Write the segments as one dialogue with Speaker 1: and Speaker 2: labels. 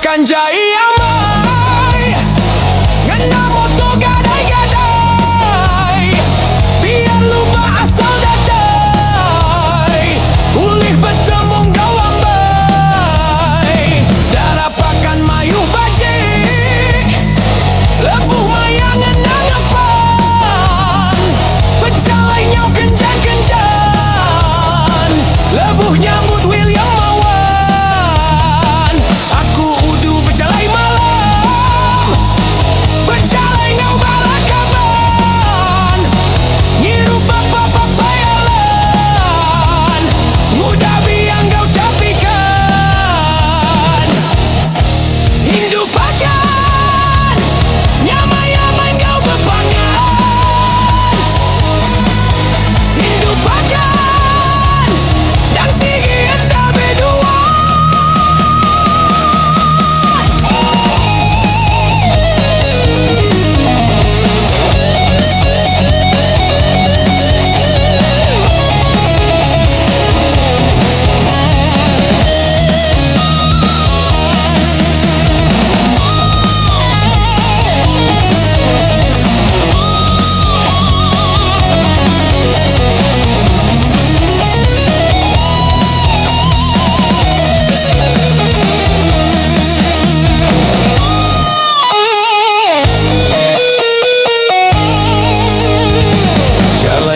Speaker 1: Kanjai amai ngena moto gadai-gadai, biar lupa asal datai, ulih bertemu kau ambai. Darapakan mayu bajik, lebuh mayang ngenang apan, pejalai nyau kencan-kencan, lebuh nyambut William Mawan. Aku udu berjalai malam, berjalai ngau balakaban, ngiru papayalan, mudah biang kau capikan. Hindupakan nyamai-nyamai kau bepangan, hindupakan dan sigi enda berdua.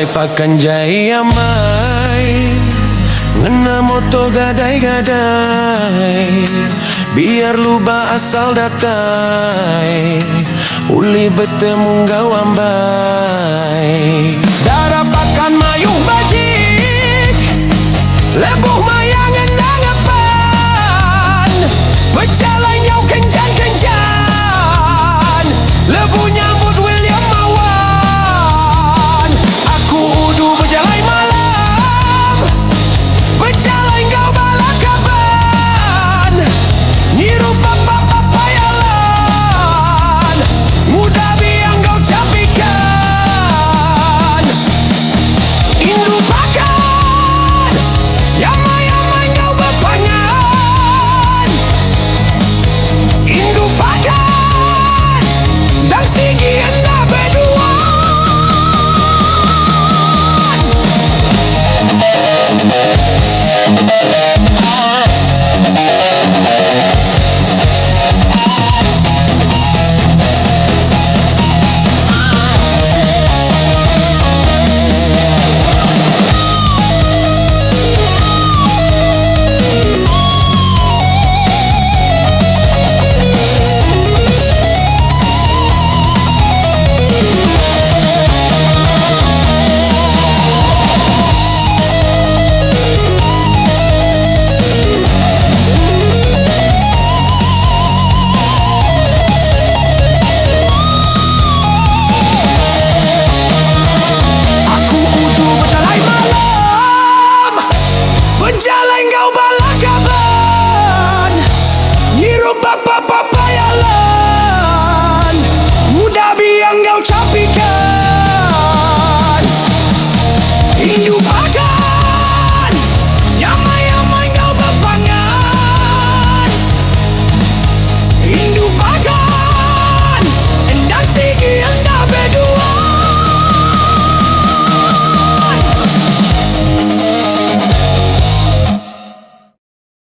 Speaker 1: Pakan jai amai ngena moto gadai-gadai, biar luba asal datai, uli bertemu kau ambai. Darapakan mayu bajik, lebuh mayang ngenang apan, berjalan nyau kencan-kencan, lebuh nyambut William Mawan. Aku udu berjalai malam, berjalai kau balakaban, nyiru papayalan, mudah biang kau capikan. Indupakan yamai-yamai kau bepangan, indupakan dan sigi enda berdua. Berjalai kau balakaban, nyiru papayalan, mudah biang kau capi